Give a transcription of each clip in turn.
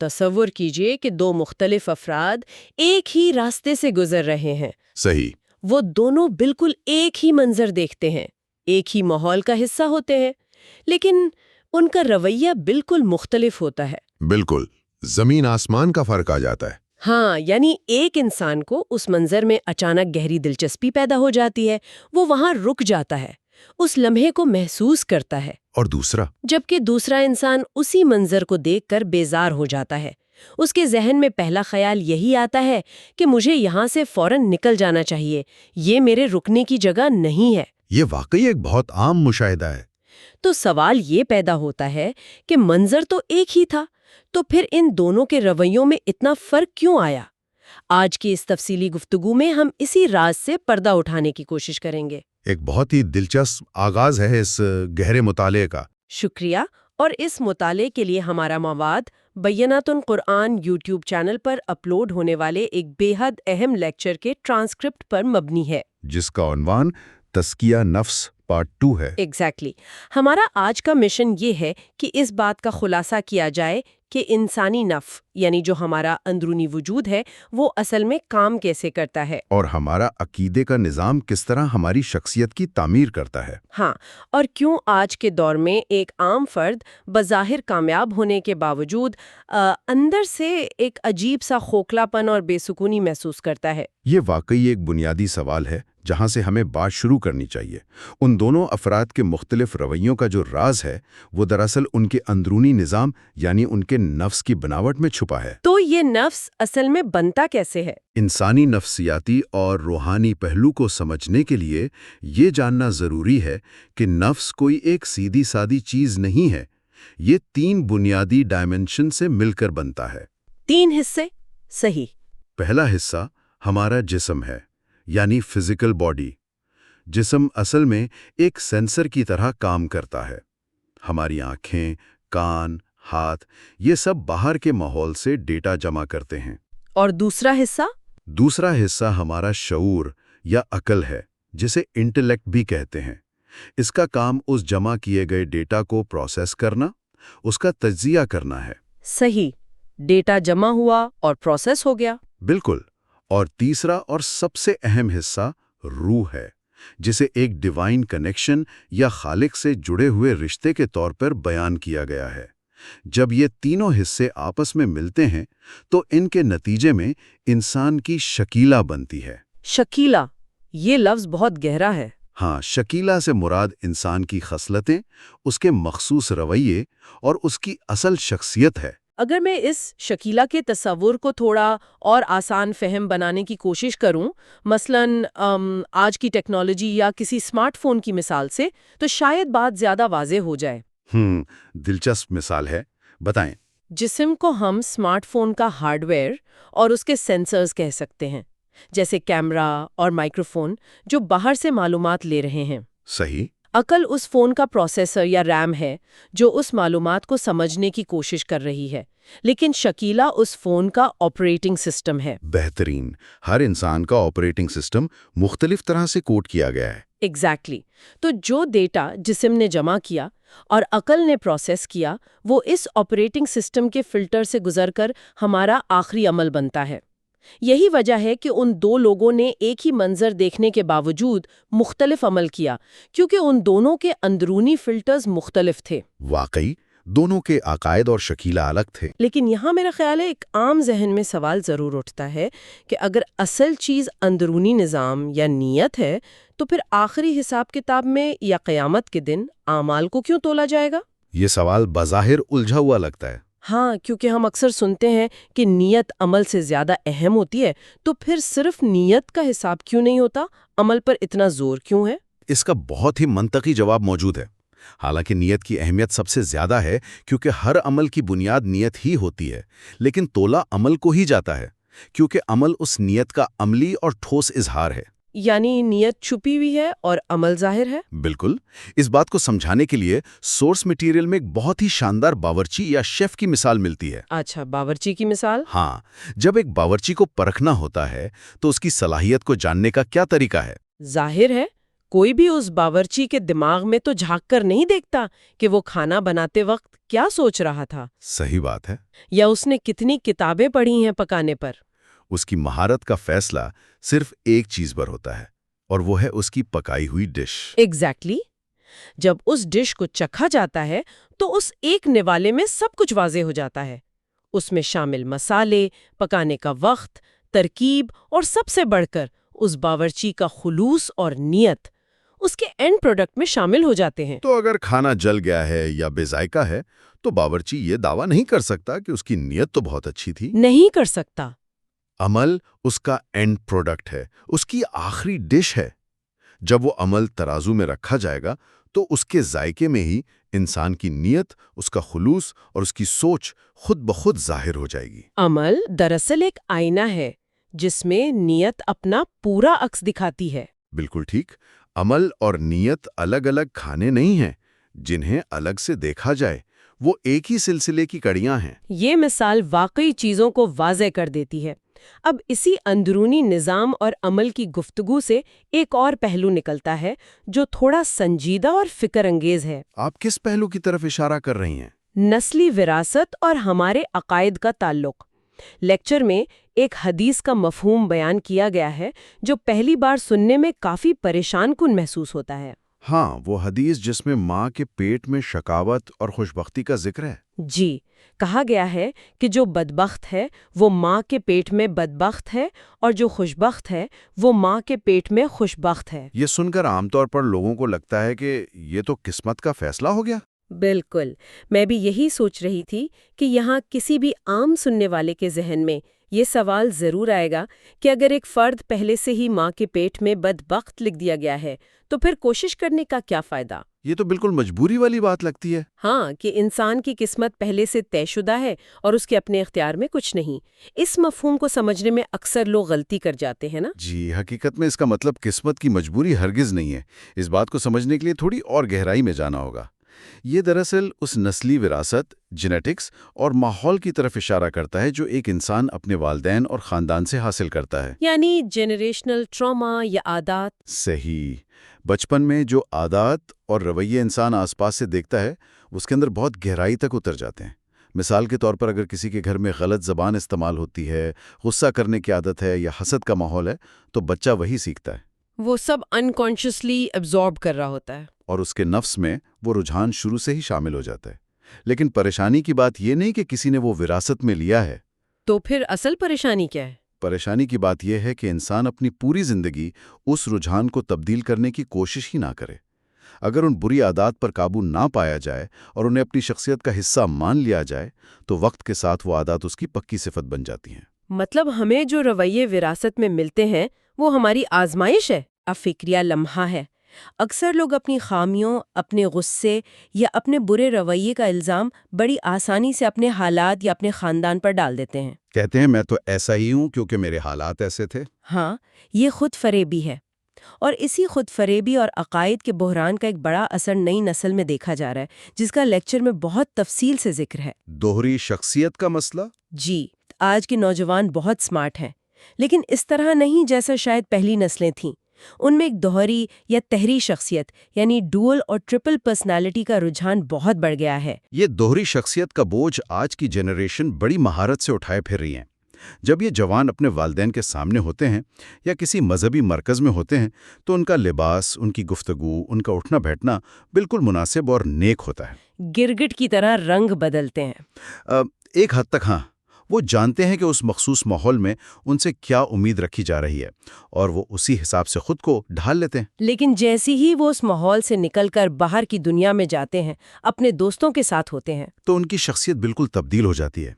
تصور کیجئے کہ دو مختلف افراد ایک ہی راستے سے گزر رہے ہیں۔ صحیح۔ وہ دونوں بالکل ایک ہی منظر دیکھتے ہیں، ایک ہی ماحول کا حصہ ہوتے ہیں، لیکن ان کا رویہ بالکل مختلف ہوتا ہے۔ بالکل، زمین آسمان کا فرق آ جاتا ہے۔ ہاں، یعنی ایک انسان کو اس منظر میں اچانک گہری دلچسپی پیدا ہو جاتی ہے، وہ وہاں رک جاتا ہے، اس لمحے کو محسوس کرتا ہے، اور دوسرا؟ جبکہ دوسرا انسان اسی منظر کو دیکھ کر بیزار ہو جاتا ہے۔ اس کے ذہن میں پہلا خیال یہی آتا ہے کہ مجھے یہاں سے فوراً نکل جانا چاہیے، یہ میرے رکنے کی جگہ نہیں ہے۔ یہ واقعی ایک بہت عام مشاہدہ ہے۔ تو سوال یہ پیدا ہوتا ہے کہ منظر تو ایک ہی تھا، تو پھر ان دونوں کے رویوں میں اتنا فرق کیوں آیا؟ آج کی اس تفصیلی گفتگو میں ہم اسی راز سے پردہ اٹھانے کی کوشش کریں گے۔ ایک بہت ہی دلچسپ آغاز ہے اس گہرے مطالعے کا۔ شکریہ، اور اس مطالعے کے لیے ہمارا مواد بینات القرآن یوٹیوب چینل پر اپلوڈ ہونے والے ایک بے حد اہم لیکچر کے ٹرانسکرپٹ پر مبنی ہے، جس کا عنوان تزکیہ نفس پارٹ 2 ہے۔ ایگزیکٹلی۔ ہمارا آج کا مشن یہ ہے کہ اس بات کا خلاصہ کیا جائے کہ انسانی نفس، یعنی جو ہمارا اندرونی وجود ہے، وہ اصل میں کام کیسے کرتا ہے، اور ہمارا عقیدے کا نظام کس طرح ہماری شخصیت کی تعمیر کرتا ہے۔ ہاں، اور کیوں آج کے دور میں ایک عام فرد بظاہر کامیاب ہونے کے باوجود اندر سے ایک عجیب سا کھوکھلاپن اور بے سکونی محسوس کرتا ہے۔ یہ واقعی ایک بنیادی سوال ہے جہاں سے ہمیں بات شروع کرنی چاہیے۔ ان دونوں افراد کے مختلف رویوں کا جو راز ہے، وہ دراصل ان کے اندرونی نظام یعنی ان کے نفس کی بناوٹ میں چھپا ہے۔ تو یہ نفس اصل میں بنتا کیسے ہے؟ انسانی نفسیاتی اور روحانی پہلو کو سمجھنے کے لیے یہ جاننا ضروری ہے کہ نفس کوئی ایک سیدھی سادی چیز نہیں ہے، یہ 3 بنیادی ڈائمنشن سے مل کر بنتا ہے۔ 3 حصے؟ صحیح۔ پہلا حصہ ہمارا جسم ہے، یعنی فزیکل باڈی۔ جسم اصل میں ایک سینسر کی طرح کام کرتا ہے۔ ہماری آنکھیں، کان، ہاتھ، یہ سب باہر کے ماحول سے ڈیٹا جمع کرتے ہیں۔ اور دوسرا حصہ؟ دوسرا حصہ ہمارا شعور یا عقل ہے، جسے انٹلیکٹ بھی کہتے ہیں۔ اس کا کام اس جمع کیے گئے ڈیٹا کو پروسیس کرنا، اس کا تجزیہ کرنا ہے۔ صحیح، ڈیٹا جمع ہوا اور پروسیس ہو گیا۔ بالکل۔ اور تیسرا اور سب سے اہم حصہ روح ہے، جسے ایک ڈیوائن کنیکشن یا خالق سے جڑے ہوئے رشتے کے طور پر بیان کیا گیا ہے۔ جب یہ تینوں حصے آپس میں ملتے ہیں تو ان کے نتیجے میں انسان کی شکیلہ بنتی ہے۔ شکیلہ، یہ لفظ بہت گہرا ہے۔ ہاں، شکیلہ سے مراد انسان کی خصلتیں، اس کے مخصوص رویے اور اس کی اصل شخصیت ہے۔ اگر میں اس شکیلہ کے تصور کو تھوڑا اور آسان فہم بنانے کی کوشش کروں، مثلاً آج کی ٹیکنالوجی یا کسی اسمارٹ فون کی مثال سے، تو شاید بات زیادہ واضح ہو جائے۔ دلچسپ مثال ہے، بتائیں۔ جسم کو ہم اسمارٹ فون کا ہارڈ ویئر اور اس کے سینسرز کہہ سکتے ہیں، جیسے کیمرہ اور مائکروفون جو باہر سے معلومات لے رہے ہیں۔ صحیح۔ عقل اس فون کا پروسیسر یا ریم ہے جو اس معلومات کو سمجھنے کی کوشش کر رہی ہے، لیکن شکیلہ اس فون کا آپریٹنگ سسٹم ہے۔ بہترین۔ ہر انسان کا آپریٹنگ سسٹم مختلف طرح سے کوڈ کیا گیا ہے۔ ایگزیکٹلی۔ تو جو ڈیٹا جسم نے جمع کیا اور عقل نے پروسیس کیا، وہ اس آپریٹنگ سسٹم کے فلٹر سے گزر کر ہمارا آخری عمل بنتا ہے۔ یہی وجہ ہے کہ ان دو لوگوں نے ایک ہی منظر دیکھنے کے باوجود مختلف عمل کیا، کیونکہ ان دونوں کے اندرونی فلٹرز مختلف تھے۔ واقعی دونوں کے عقائد اور شکیلہ الگ تھے۔ لیکن یہاں میرا خیال ہے ایک عام ذہن میں سوال ضرور اٹھتا ہے کہ اگر اصل چیز اندرونی نظام یا نیت ہے، تو پھر آخری حساب کتاب میں یا قیامت کے دن اعمال کو کیوں تولا جائے گا؟ یہ سوال بظاہر الجھا ہوا لگتا ہے۔ ہاں، کیونکہ ہم اکثر سنتے ہیں کہ نیت عمل سے زیادہ اہم ہوتی ہے، تو پھر صرف نیت کا حساب کیوں نہیں ہوتا؟ عمل پر اتنا زور کیوں ہے؟ اس کا بہت ہی منطقی جواب موجود ہے۔ حالانکہ نیت کی اہمیت سب سے زیادہ ہے، کیونکہ ہر عمل کی بنیاد نیت ہی ہوتی ہے، لیکن تولا عمل کو ہی جاتا ہے، کیونکہ عمل اس نیت کا عملی اور ٹھوس اظہار ہے۔ یعنی نیت چھپی ہوئی ہے اور عمل ظاہر ہے؟ بالکل۔ اس بات کو سمجھانے کے لیے سورس مٹیریل میں ایک بہت ہی شاندار باورچی یا شیف کی مثال ملتی ہے۔ اچھا، باورچی کی مثال؟ ہاں، جب ایک باورچی کو پرکھنا ہوتا ہے تو اس کی صلاحیت کو جاننے کا کیا طریقہ ہے؟ ظاہر ہے کوئی بھی اس باورچی کے دماغ میں تو جھانک کر نہیں دیکھتا کہ وہ کھانا بناتے وقت کیا سوچ رہا تھا، صحیح بات ہے۔ یا اس نے کتنی کتابیں پڑھی ہیں پکانے پر۔ اس کی مہارت کا فیصلہ صرف ایک چیز پر ہوتا ہے، اور وہ ہے اس کی پکائی ہوئی ڈش۔ ایگزیکٹلی۔ جب اس ڈش کو چکھا جاتا ہے تو اس ایک نوالے میں سب کچھ واضح ہو جاتا ہے۔ اس میں شامل مسالے، پکانے کا وقت، ترکیب اور سب سے بڑھ کر اس باورچی کا خلوص اور نیت اس کے اینڈ پروڈکٹ میں شامل ہو جاتے ہیں۔ تو اگر کھانا جل گیا ہے یا بے ذائقہ ہے تو باورچی یہ دعویٰ نہیں کر سکتا کہ اس کی نیت تو بہت اچھی تھی۔ نہیں کر سکتا۔ عمل اس کا اینڈ پروڈکٹ ہے، اس کی آخری ڈش ہے۔ جب وہ عمل ترازو میں رکھا جائے گا تو اس کے ذائقے میں ہی انسان کی نیت، اس کا خلوص اور اس کی سوچ خود بخود ظاہر ہو جائے گی۔ عمل دراصل ایک آئینہ ہے جس میں نیت اپنا پورا عکس دکھاتی ہے۔ بالکل ٹھیک۔ عمل اور نیت الگ الگ کھانے نہیں ہیں جنہیں الگ سے دیکھا جائے، وہ ایک ہی سلسلے کی کڑیاں ہیں۔ یہ مثال واقعی چیزوں کو واضح کر دیتی ہے۔ اب اسی اندرونی نظام اور عمل کی گفتگو سے ایک اور پہلو نکلتا ہے جو تھوڑا سنجیدہ اور فکر انگیز ہے۔ آپ کس پہلو کی طرف اشارہ کر رہی ہیں؟ نسلی وراثت اور ہمارے عقائد کا تعلق۔ لیکچر میں ایک حدیث کا مفہوم بیان کیا گیا ہے جو پہلی بار سننے میں کافی پریشان کن محسوس ہوتا ہے۔ ہاں، وہ حدیث جس میں ماں کے پیٹ میں شقاوت اور خوشبختی کا ذکر ہے۔ جی، کہا گیا ہے کہ جو بدبخت ہے وہ ماں کے پیٹ میں بدبخت ہے، اور جو خوشبخت ہے وہ ماں کے پیٹ میں خوشبخت ہے۔ یہ سن کر عام طور پر لوگوں کو لگتا ہے کہ یہ تو قسمت کا فیصلہ ہو گیا۔ بالکل، میں بھی یہی سوچ رہی تھی کہ یہاں کسی بھی عام سننے والے کے ذہن میں یہ سوال ضرور آئے گا کہ اگر ایک فرد پہلے سے ہی ماں کے پیٹ میں بدبخت لکھ دیا گیا ہے تو پھر کوشش کرنے کا کیا فائدہ؟ یہ تو بالکل مجبوری والی بات لگتی ہے۔ ہاں، کہ انسان کی قسمت پہلے سے طے شدہ ہے اور اس کے اپنے اختیار میں کچھ نہیں۔ اس مفہوم کو سمجھنے میں اکثر لوگ غلطی کر جاتے ہیں نا؟ جی، حقیقت میں اس کا مطلب قسمت کی مجبوری ہرگز نہیں ہے۔ اس بات کو سمجھنے کے لیے تھوڑی اور گہرائی میں جانا ہوگا۔ یہ دراصل اس نسلی وراثت، جینیٹکس اور ماحول کی طرف اشارہ کرتا ہے جو ایک انسان اپنے والدین اور خاندان سے حاصل کرتا ہے۔ یعنی جنریشنل ٹراما یا عادات۔ صحیح۔ بچپن میں جو عادات اور رویے انسان آس پاس سے دیکھتا ہے اس کے اندر بہت گہرائی تک اتر جاتے ہیں۔ مثال کے طور پر اگر کسی کے گھر میں غلط زبان استعمال ہوتی ہے، غصہ کرنے کی عادت ہے یا حسد کا ماحول ہے تو بچہ وہی سیکھتا ہے۔ وہ سب انکانشیسلی ایبزارب کر رہا ہوتا ہے۔ اور اس کے نفس میں وہ رجحان شروع سے ہی شامل ہو جاتا ہے۔ لیکن پریشانی کی بات یہ نہیں کہ کسی نے وہ وراثت میں لیا ہے۔ تو پھر اصل پریشانی کیا ہے؟ پریشانی کی بات یہ ہے کہ انسان اپنی پوری زندگی اس رجحان کو تبدیل کرنے کی کوشش ہی نہ کرے۔ اگر ان بری عادات پر قابو نہ پایا جائے اور انہیں اپنی شخصیت کا حصہ مان لیا جائے تو وقت کے ساتھ وہ عادات اس کی پکی صفت بن جاتی ہیں۔ مطلب ہمیں جو رویے وراثت میں ملتے ہیں وہ ہماری آزمائش ہے، فکریہ لمحہ ہے۔ اکثر لوگ اپنی خامیوں، اپنے غصے یا اپنے برے رویے کا الزام بڑی آسانی سے اپنے حالات یا اپنے خاندان پر ڈال دیتے ہیں۔ کہتے ہیں میں تو ایسا ہی ہوں کیونکہ میرے حالات ایسے تھے۔ ہاں، یہ خود فریبی ہے، اور اسی خود فریبی اور عقائد کے بحران کا ایک بڑا اثر نئی نسل میں دیکھا جا رہا ہے جس کا لیکچر میں بہت تفصیل سے ذکر ہے۔ دوہری شخصیت کا مسئلہ؟ جی، آج کے نوجوان بہت سمارٹ ہیں لیکن اس طرح نہیں جیسا شاید پہلی نسلیں تھیں۔ ان میں ایک دوہری یا تہری شخصیت یعنی ڈوئل اور ٹرپل پرسنالٹی کا رجحان بہت بڑھ گیا ہے۔ یہ دوہری شخصیت کا بوجھ آج کی جنریشن بڑی مہارت سے اٹھائے پھر رہی ہیں۔ جب یہ جوان اپنے والدین کے سامنے ہوتے ہیں یا کسی مذہبی مرکز میں ہوتے ہیں تو ان کا لباس، ان کی گفتگو، ان کا اٹھنا بیٹھنا بالکل مناسب اور نیک ہوتا ہے۔ گرگٹ کی طرح رنگ بدلتے ہیں۔ ایک حد تک ہاں، وہ جانتے ہیں کہ اس مخصوص ماحول میں ان سے کیا امید رکھی جا رہی ہے اور وہ اسی حساب سے خود کو ڈھال لیتے ہیں۔ لیکن جیسی ہی وہ اس ماحول سے نکل کر باہر کی دنیا میں جاتے ہیں، اپنے دوستوں کے ساتھ ہوتے ہیں، تو ان کی شخصیت بالکل تبدیل ہو جاتی ہے۔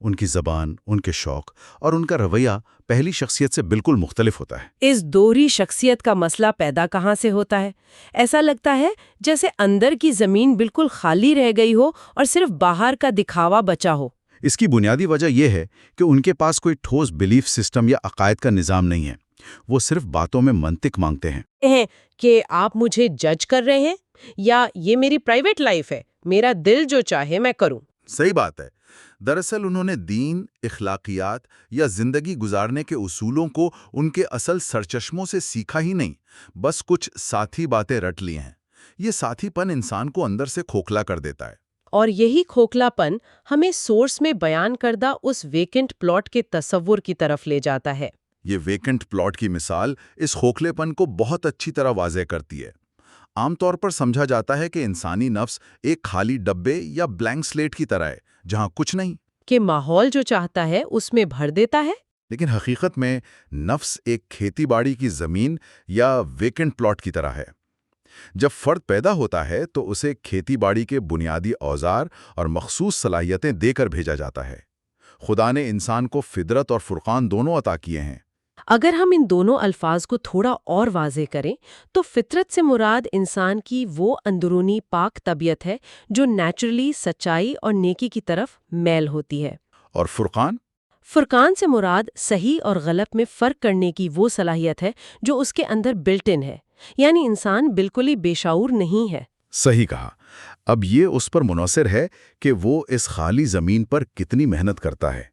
ان کی زبان، ان کے شوق اور ان کا رویہ پہلی شخصیت سے بالکل مختلف ہوتا ہے۔ اس دوہری شخصیت کا مسئلہ پیدا کہاں سے ہوتا ہے؟ ایسا لگتا ہے جیسے اندر کی زمین بالکل خالی رہ گئی ہو اور صرف باہر کا دکھاوا بچا ہو۔ اس کی بنیادی وجہ یہ ہے کہ ان کے پاس کوئی ٹھوس بلیف سسٹم یا عقائد کا نظام نہیں ہے۔ وہ صرف باتوں میں منطق مانگتے ہیں کہ آپ مجھے جج کر رہے ہیں یا یہ میری پرائیویٹ لائف ہے، میرا دل جو چاہے میں کروں۔ صحیح بات ہے۔ دراصل انہوں نے دین، اخلاقیات یا زندگی گزارنے کے اصولوں کو ان کے اصل سرچشموں سے سیکھا ہی نہیں، بس کچھ ساتھی باتیں رٹ لی ہیں۔ یہ ساتھی پن انسان کو اندر سے کھوکھلا کر دیتا ہے۔ اور یہی کھوکھلا پن ہمیں سورس میں بیان کردہ اس ویکنٹ پلاٹ کے تصور کی طرف لے جاتا ہے۔ یہ ویکنٹ پلاٹ کی مثال اس کھوکھلے پن کو بہت اچھی طرح واضح کرتی ہے۔ عام طور پر سمجھا جاتا ہے کہ انسانی نفس ایک خالی ڈبے یا بلینک سلیٹ کی طرح ہے، جہاں کچھ نہیں، کہ ماحول جو چاہتا ہے اس میں بھر دیتا ہے۔ لیکن حقیقت میں نفس ایک کھیتی باڑی کی زمین یا ویکنٹ پلاٹ کی طرح ہے۔ جب فرد پیدا ہوتا ہے تو اسے کھیتی باڑی کے بنیادی اوزار اور مخصوص صلاحیتیں دے کر بھیجا جاتا ہے۔ خدا نے انسان کو فطرت اور فرقان دونوں عطا کیے ہیں۔ اگر ہم ان دونوں الفاظ کو تھوڑا اور واضح کریں تو فطرت سے مراد انسان کی وہ اندرونی پاک طبیعت ہے جو نیچرلی سچائی اور نیکی کی طرف میل ہوتی ہے۔ اور فرقان؟ فرقان سے مراد صحیح اور غلط میں فرق کرنے کی وہ صلاحیت ہے جو اس کے اندر بلٹ ان ہے، یعنی انسان بالکل ہی بے شعور نہیں ہے۔ صحیح کہا۔ اب یہ اس پر منحصر ہے کہ وہ اس خالی زمین پر کتنی محنت کرتا ہے۔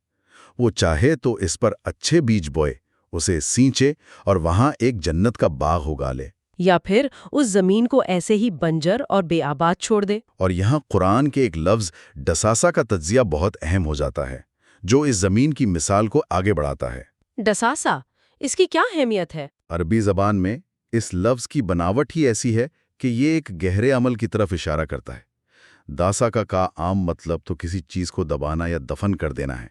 وہ چاہے تو اس پر اچھے بیج بوئے، اسے سینچے اور وہاں ایک جنت کا باغ اگا لے، یا پھر اس زمین کو ایسے ہی بنجر اور بے آباد چھوڑ دے۔ اور یہاں قرآن کے ایک لفظ ڈساسا کا تجزیہ بہت اہم ہو جاتا ہے، جو اس زمین کی مثال کو آگے بڑھاتا ہے۔ ڈساسا، اس کی کیا اہمیت ہے؟ عربی زبان میں اس لفظ کی بناوٹ ہی ایسی ہے کہ یہ ایک گہرے عمل کی طرف اشارہ کرتا ہے۔ داسا کا عام مطلب تو کسی چیز کو دبانا یا دفن کر دینا ہے،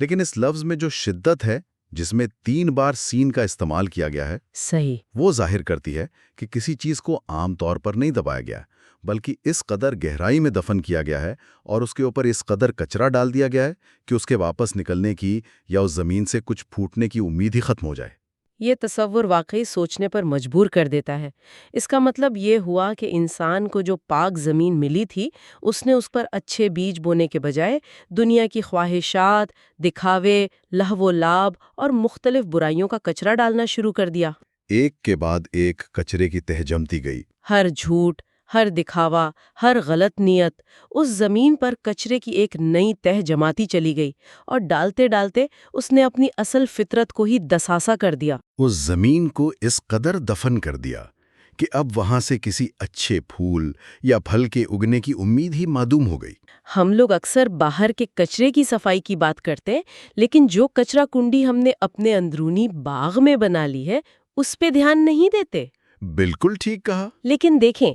لیکن اس لفظ میں جو شدت ہے، جس میں 3 بار سین کا استعمال کیا گیا ہے، صحیح، وہ ظاہر کرتی ہے کہ کسی چیز کو عام طور پر نہیں دبایا گیا، بلکہ اس قدر گہرائی میں دفن کیا گیا ہے اور اس کے اوپر اس قدر کچرا ڈال دیا گیا ہے کہ اس کے واپس نکلنے کی یا اس زمین سے کچھ پھوٹنے کی امید ہی ختم ہو جائے۔ یہ تصور واقعی سوچنے پر مجبور کر دیتا ہے۔ اس کا مطلب یہ ہوا کہ انسان کو جو پاک زمین ملی تھی، اس نے اس پر اچھے بیج بونے کے بجائے دنیا کی خواہشات، دکھاوے، لہو و لعب اور مختلف برائیوں کا کچرا ڈالنا شروع کر دیا۔ ایک کے بعد ایک کچرے کی تہ جمتی گئی۔ ہر جھوٹ، ہر دکھاوا، ہر غلط نیت اس زمین پر کچرے کی ایک نئی تہ جماتی چلی گئی، اور ڈالتے ڈالتے اس نے اپنی اصل فطرت کو ہی دساسا کر دیا۔ اس زمین کو اس قدر دفن کر دیا کہ اب وہاں سے کسی اچھے پھول یا پھل کے اگنے کی امید ہی معدوم ہو گئی۔ ہم لوگ اکثر باہر کے کچرے کی صفائی کی بات کرتے ہیں، لیکن جو کچرا کنڈی ہم نے اپنے اندرونی باغ میں بنا لی ہے، اس پہ دھیان نہیں دیتے۔ بالکل ٹھیک کہا۔ لیکن دیکھیں،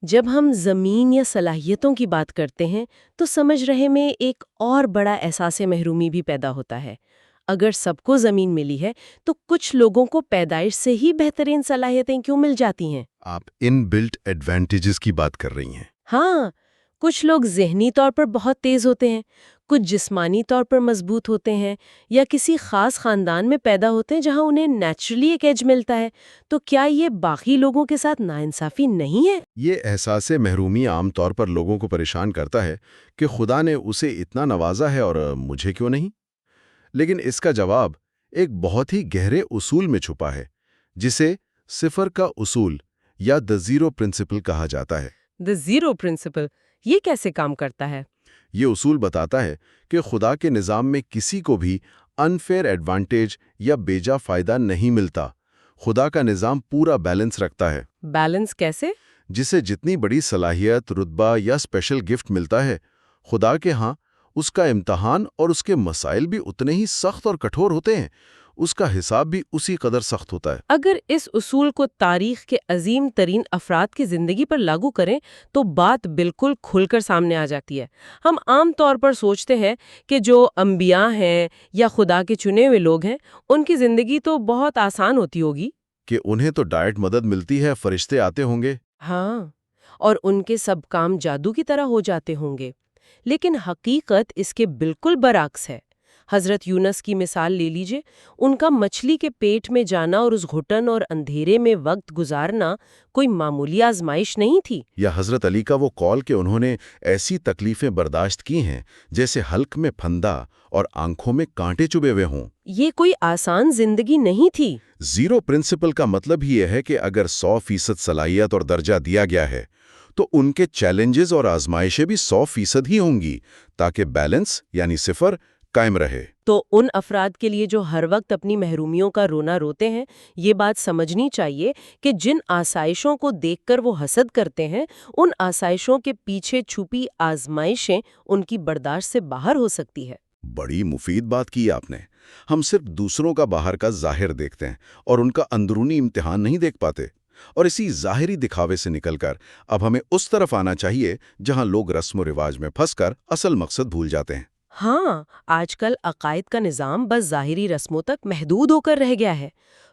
جب ہم زمین یا صلاحیتوں کی بات کرتے ہیں تو سمجھ رہے میں ایک اور بڑا احساس محرومی بھی پیدا ہوتا ہے۔ اگر سب کو زمین ملی ہے تو کچھ لوگوں کو پیدائش سے ہی بہترین صلاحیتیں کیوں مل جاتی ہیں؟ آپ ان بلٹ ایڈوانٹیجز کی بات کر رہی ہیں۔ ہاں، کچھ لوگ ذہنی طور پر بہت تیز ہوتے ہیں، کچھ جسمانی طور پر مضبوط ہوتے ہیں، یا کسی خاص خاندان میں پیدا ہوتے ہیں جہاں انہیں نیچرلی ایک ایج ملتا ہے۔ تو کیا یہ باقی لوگوں کے ساتھ ناانصافی نہیں ہے؟ یہ احساس محرومی عام طور پر لوگوں کو پریشان کرتا ہے کہ خدا نے اسے اتنا نوازا ہے اور مجھے کیوں نہیں؟ لیکن اس کا جواب ایک بہت ہی گہرے اصول میں چھپا ہے، جسے صفر کا اصول یا دی زیرو پرنسپل کہا جاتا ہے۔ دی زیرو پرنسپل، یہ کیسے کام کرتا ہے؟ یہ اصول بتاتا ہے کہ خدا کے نظام میں کسی کو بھی انفیئر ایڈوانٹیج یا بیجا فائدہ نہیں ملتا۔ خدا کا نظام پورا بیلنس رکھتا ہے۔ بیلنس کیسے؟ جسے جتنی بڑی صلاحیت، رتبہ یا اسپیشل گفٹ ملتا ہے، خدا کے ہاں اس کا امتحان اور اس کے مسائل بھی اتنے ہی سخت اور کٹھور ہوتے ہیں، اس کا حساب بھی اسی قدر سخت ہوتا ہے۔ اگر اس اصول کو تاریخ کے عظیم ترین افراد کی زندگی پر لاگو کریں تو بات بالکل کھل کر سامنے آ جاتی ہے۔ ہم عام طور پر سوچتے ہیں کہ جو انبیاء ہیں یا خدا کے چنے ہوئے لوگ ہیں، ان کی زندگی تو بہت آسان ہوتی ہوگی، کہ انہیں تو ڈائٹ مدد ملتی ہے، فرشتے آتے ہوں گے۔ ہاں، اور ان کے سب کام جادو کی طرح ہو جاتے ہوں گے۔ لیکن حقیقت اس کے بالکل برعکس ہے۔ حضرت یونس کی مثال لے لیجئے، ان کا مچھلی کے پیٹ میں جانا اور اس گھٹن اور اندھیرے میں وقت گزارنا کوئی معمولی آزمائش نہیں تھی۔ یا حضرت علی کا وہ قول کہ انہوں نے ایسی تکلیفیں برداشت کی ہیں جیسے حلق میں پھندا اور آنکھوں میں کانٹے چبھے ہوئے ہوں۔ یہ کوئی آسان زندگی نہیں تھی۔ زیرو پرنسپل کا مطلب ہی یہ ہے کہ اگر 100% صلاحیت اور درجہ دیا گیا ہے تو ان کے چیلنجز اور آزمائشیں بھی 100% ہی ہوں گی، تاکہ بیلنس یعنی صفر قائم رہے۔ تو ان افراد کے لیے جو ہر وقت اپنی محرومیوں کا رونا روتے ہیں، یہ بات سمجھنی چاہیے کہ جن آسائشوں کو دیکھ کر وہ حسد کرتے ہیں، ان آسائشوں کے پیچھے چھپی آزمائشیں ان کی برداشت سے باہر ہو سکتی ہے۔ بڑی مفید بات کی آپ نے۔ ہم صرف دوسروں کا باہر کا ظاہر دیکھتے ہیں اور ان کا اندرونی امتحان نہیں دیکھ پاتے، اور اسی ظاہری دکھاوے سے نکل کر اب ہمیں اس طرف آنا چاہیے جہاں لوگ رسم و رواج میں پھنس کر اصل مقصد بھول جاتے ہیں۔ ہاں، آج کل عقائد کا نظام بس ظاہری رسموں تک محدود ہو کر رہ گیا ہے۔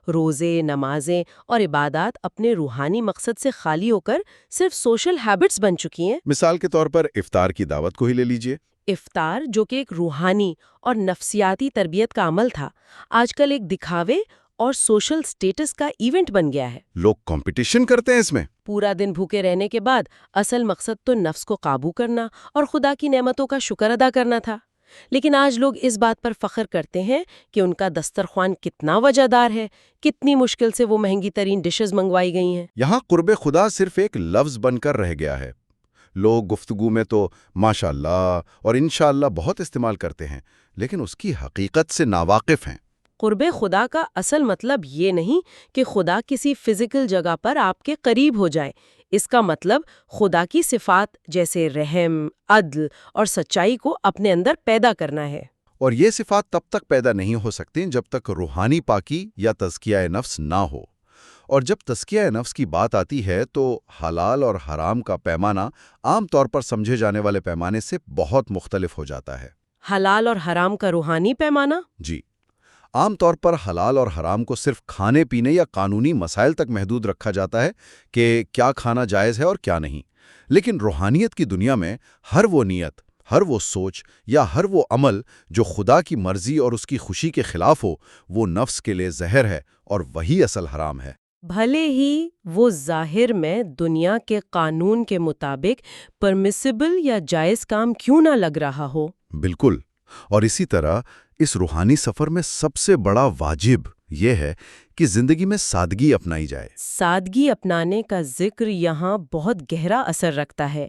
روزے، نمازیں اور عبادات اپنے روحانی مقصد سے خالی ہو کر صرف سوشل ہیبٹس بن چکی ہیں۔ مثال کے طور پر افطار کی دعوت کو ہی لے لیجئے۔ افطار، جو کہ ایک روحانی اور نفسیاتی تربیت کا عمل تھا، آج کل ایک دکھاوے اور سوشل سٹیٹس کا ایونٹ بن گیا ہے۔ لوگ کمپٹیشن کرتے ہیں اس میں۔ پورا دن بھوکے رہنے کے بعد اصل مقصد تو نفس کو قابو کرنا اور خدا کی نعمتوں کا شکر ادا کرنا تھا۔ لیکن آج لوگ اس بات پر فخر کرتے ہیں کہ ان کا دسترخوان کتنا وجہ ہے، کتنی مشکل سے وہ مہنگی ترین ڈشز منگوائی گئی ہیں۔ یہاں قرب خدا صرف ایک لفظ بن کر رہ گیا ہے۔ لوگ گفتگو میں تو ماشاءاللہ اور انشاءاللہ بہت استعمال کرتے ہیں، لیکن اس کی حقیقت سے ناواقف ہیں۔ قرب خدا کا اصل مطلب یہ نہیں کہ خدا کسی فزیکل جگہ پر آپ کے قریب ہو جائے۔ اس کا مطلب خدا کی صفات جیسے رحم، عدل اور سچائی کو اپنے اندر پیدا کرنا ہے۔ اور یہ صفات تب تک پیدا نہیں ہو سکتی جب تک روحانی پاکی یا تزکیہ نفس نہ ہو۔ اور جب تزکیہ نفس کی بات آتی ہے تو حلال اور حرام کا پیمانہ عام طور پر سمجھے جانے والے پیمانے سے بہت مختلف ہو جاتا ہے۔ حلال اور حرام کا روحانی پیمانہ؟ جی، عام طور پر حلال اور حرام کو صرف کھانے پینے یا قانونی مسائل تک محدود رکھا جاتا ہے کہ کیا کھانا جائز ہے اور کیا نہیں۔ لیکن روحانیت کی دنیا میں ہر وہ نیت، ہر وہ سوچ یا ہر وہ عمل جو خدا کی مرضی اور اس کی خوشی کے خلاف ہو، وہ نفس کے لیے زہر ہے اور وہی اصل حرام ہے۔ بھلے ہی وہ ظاہر میں دنیا کے قانون کے مطابق پرمیسیبل یا جائز کام کیوں نہ لگ رہا ہو۔ بالکل، اور اسی طرح اس روحانی سفر میں سب سے بڑا واجب یہ ہے کہ زندگی میں سادگی اپنائی جائے۔ سادگی اپنانے کا ذکر یہاں بہت گہرا اثر رکھتا ہے۔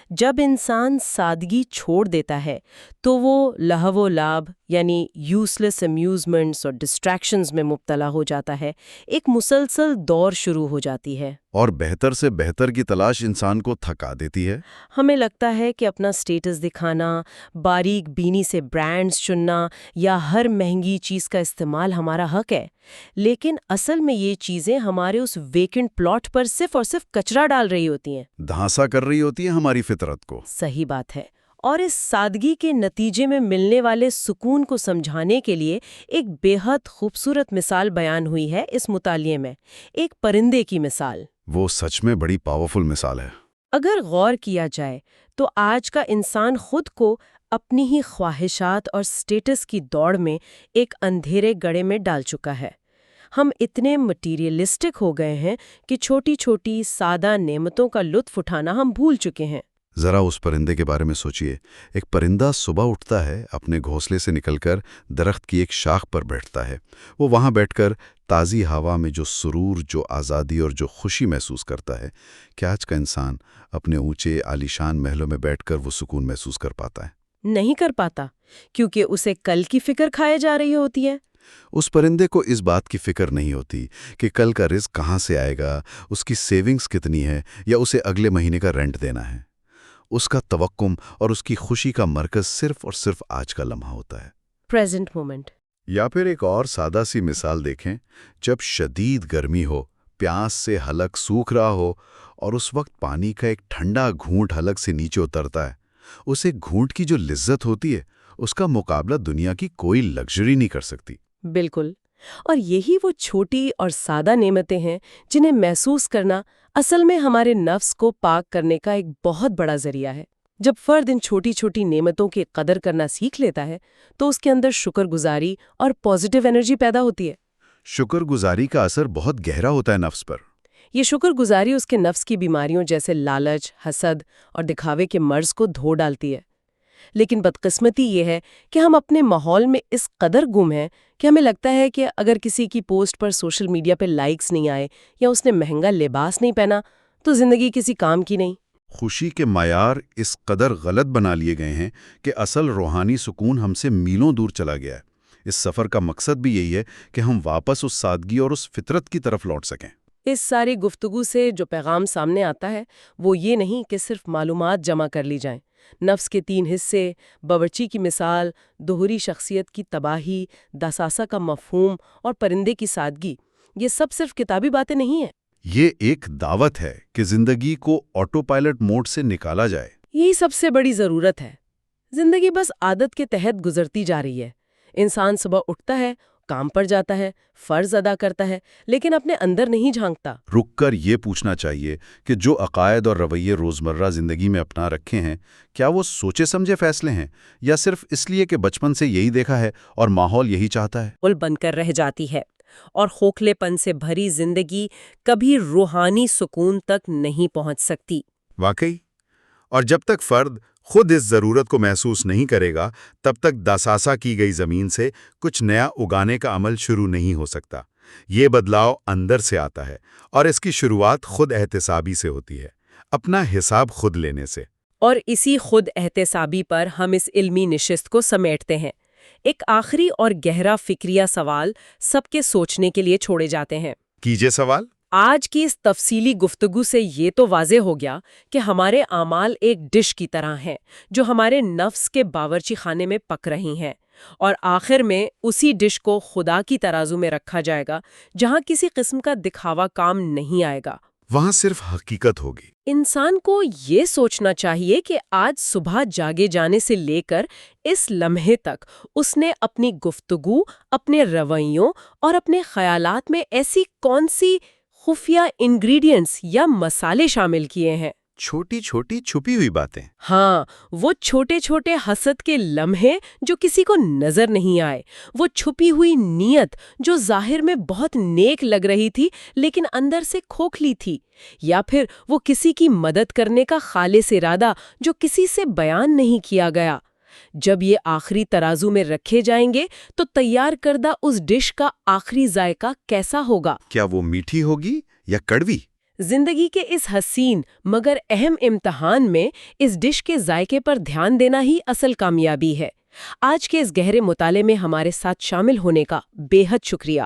جب انسان سادگی چھوڑ دیتا ہے تو وہ لہو و لعب یعنی یوزلیس امیوزمنٹس اور ڈسٹریکشنز میں مبتلا ہو جاتا ہے۔ ایک مسلسل دور شروع ہو جاتی ہے اور بہتر سے بہتر کی تلاش انسان کو تھکا دیتی ہے۔ ہمیں لگتا ہے کہ اپنا سٹیٹس دکھانا، باریک بینی سے برانڈز چننا یا ہر مہنگی چیز کا استعمال ہمارا حق ہے، لیکن اصل میں یہ چیزیں ہمارے اس ویکنٹ پلاٹ پر صرف اور صرف کچرا ڈال رہی ہوتی ہیں، دھانسا کر رہی ہوتی ہے ہماری فطرت کو۔ صحیح بات ہے۔ اور اس سادگی کے نتیجے میں ملنے والے سکون کو سمجھانے کے لیے ایک بے حد خوبصورت مثال بیان ہوئی ہے اس مطالعے میں، ایک پرندے کی مثال۔ وہ سچ میں بڑی پاورفل مثال ہے۔ اگر غور کیا جائے تو آج کا انسان خود کو اپنی ہی خواہشات اور سٹیٹس کی دوڑ میں ایک اندھیرے گڑھے میں ڈال چکا ہے۔ ہم اتنے مٹیریلسٹک ہو گئے ہیں کہ چھوٹی چھوٹی سادہ نعمتوں کا لطف اٹھانا ہم بھول چکے ہیں۔ ذرا اس پرندے کے بارے میں سوچئے۔ ایک پرندہ صبح اٹھتا ہے، اپنے گھونسلے سے نکل کر درخت کی ایک شاخ پر بیٹھتا ہے۔ وہ وہاں بیٹھ کر تازی ہوا میں جو سرور، جو آزادی اور جو خوشی محسوس کرتا ہے، کیا آج کا انسان اپنے اونچے عالیشان محلوں میں بیٹھ کر وہ سکون محسوس کر پاتا ہے؟ نہیں کر پاتا، کیونکہ اسے کل کی فکر کھائے جا رہی ہوتی ہے۔ اس پرندے کو اس بات کی فکر نہیں ہوتی کہ کل کا رزق کہاں سے آئے گا، اس کی سیونگز کتنی ہے یا اسے اگلے مہینے کا رینٹ دینا ہے۔ اس کا توقم اور اس کی خوشی کا مرکز صرف اور صرف آج کا لمحہ ہوتا ہے، پریزنٹ مومنٹ۔ یا پھر ایک اور سادہ سی مثال دیکھیں، جب شدید گرمی ہو، پیاس سے حلق سوکھ رہا ہو اور اس وقت پانی کا ایک ٹھنڈا گھونٹ حلق سے نیچے اترتا ہے، اس ایک گھونٹ کی جو لذت ہوتی ہے، اس کا مقابلہ دنیا کی کوئی لگژری نہیں کر سکتی۔ بالکل، اور یہی وہ چھوٹی اور سادہ نعمتیں ہیں جنہیں محسوس کرنا اصل میں ہمارے نفس کو پاک کرنے کا ایک بہت بڑا ذریعہ ہے۔ جب فرد ان چھوٹی چھوٹی نعمتوں کی قدر کرنا سیکھ لیتا ہے تو اس کے اندر شکر گزاری اور پازیٹیو انرجی پیدا ہوتی ہے۔ شکر گزاری کا اثر بہت گہرا ہوتا ہے نفس پر۔ یہ شکر گزاری اس کے نفس کی بیماریوں جیسے لالچ، حسد اور دکھاوے کے مرض کو دھو ڈالتی ہے۔ لیکن بدقسمتی یہ ہے کہ ہم اپنے ماحول میں اس قدر گم ہیں کہ ہمیں لگتا ہے کہ اگر کسی کی پوسٹ پر سوشل میڈیا پہ لائکس نہیں آئے یا اس نے مہنگا لباس نہیں پہنا تو زندگی کسی کام کی نہیں۔ خوشی کے معیار اس قدر غلط بنا لیے گئے ہیں کہ اصل روحانی سکون ہم سے میلوں دور چلا گیا ہے۔ اس سفر کا مقصد بھی یہی ہے کہ ہم واپس اس سادگی اور اس فطرت کی طرف لوٹ سکیں۔ اس ساری گفتگو سے جو پیغام سامنے آتا ہے وہ یہ نہیں کہ صرف معلومات جمع کر لی جائیں۔ نفس کے 3 حصے، باورچی کی مثال، دوہری شخصیت کی تباہی، دساسا کا مفہوم اور پرندے کی سادگی، یہ سب صرف کتابی باتیں نہیں ہیں۔ یہ ایک دعوت ہے کہ زندگی کو آٹو پائلٹ موڈ سے نکالا جائے۔ یہی سب سے بڑی ضرورت ہے۔ زندگی بس عادت کے تحت گزرتی جا رہی ہے۔ انسان صبح اٹھتا ہے، کام پر جاتا ہے، فرض ادا کرتا ہے، لیکن اپنے اندر نہیں جھانکتا۔ رک کر یہ پوچھنا چاہیے کہ جو عقائد اور رویے روزمرہ زندگی میں اپنا رکھے ہیں، کیا وہ سوچے سمجھے فیصلے ہیں یا صرف اس لیے کہ بچپن سے یہی دیکھا ہے اور ماحول یہی چاہتا ہے؟ پل بن کر رہ جاتی ہے، اور خوکھلے پن سے بھری زندگی کبھی روحانی سکون تک نہیں پہنچ سکتی۔ واقعی، اور جب تک فرد خود اس ضرورت کو محسوس نہیں کرے گا، تب تک داساسا کی گئی زمین سے کچھ نیا اگانے کا عمل شروع نہیں ہو سکتا۔ یہ بدلاؤ اندر سے آتا ہے، اور اس کی شروعات خود احتسابی سے ہوتی ہے، اپنا حساب خود لینے سے۔ اور اسی خود احتسابی پر ہم اس علمی نشست کو سمیٹتے ہیں۔ ایک آخری اور گہرا فکریہ سوال سب کے سوچنے کے لیے چھوڑے جاتے ہیں۔ کیجئے سوال۔ آج کی اس تفصیلی گفتگو سے یہ تو واضح ہو گیا کہ ہمارے اعمال ایک ڈش کی طرح ہیں جو ہمارے نفس کے باورچی خانے میں پک رہی ہیں، اور آخر میں اسی ڈش کو خدا کی ترازو میں رکھا جائے گا، جہاں کسی قسم کا دکھاوا کام نہیں آئے گا۔ وہاں صرف حقیقت ہوگی۔ انسان کو یہ سوچنا چاہیے کہ آج صبح جاگے جانے سے لے کر اس لمحے تک اس نے اپنی گفتگو، اپنے رویوں اور اپنے خیالات میں ایسی کون سی خفیہ انگریڈینٹس یا مسالے شامل کیے ہیں۔ چھوٹی چھوٹی چھپی ہوئی باتیں۔ ہاں، وہ چھوٹے چھوٹے حسد کے لمحے جو کسی کو نظر نہیں آئے، وہ چھپی ہوئی نیت جو ظاہر میں بہت نیک لگ رہی تھی لیکن اندر سے کھوکھلی تھی، یا پھر وہ کسی کی مدد کرنے کا خالص ارادہ جو کسی سے بیان نہیں کیا گیا۔ جب یہ آخری ترازو میں رکھے جائیں گے تو تیار کردہ اس ڈش کا آخری ذائقہ کیسا ہوگا؟ کیا وہ میٹھی ہوگی یا کڑوی؟ زندگی کے اس حسین مگر اہم امتحان میں اس ڈش کے ذائقے پر دھیان دینا ہی اصل کامیابی ہے۔ آج کے اس گہرے مطالعے میں ہمارے ساتھ شامل ہونے کا بے حد شکریہ۔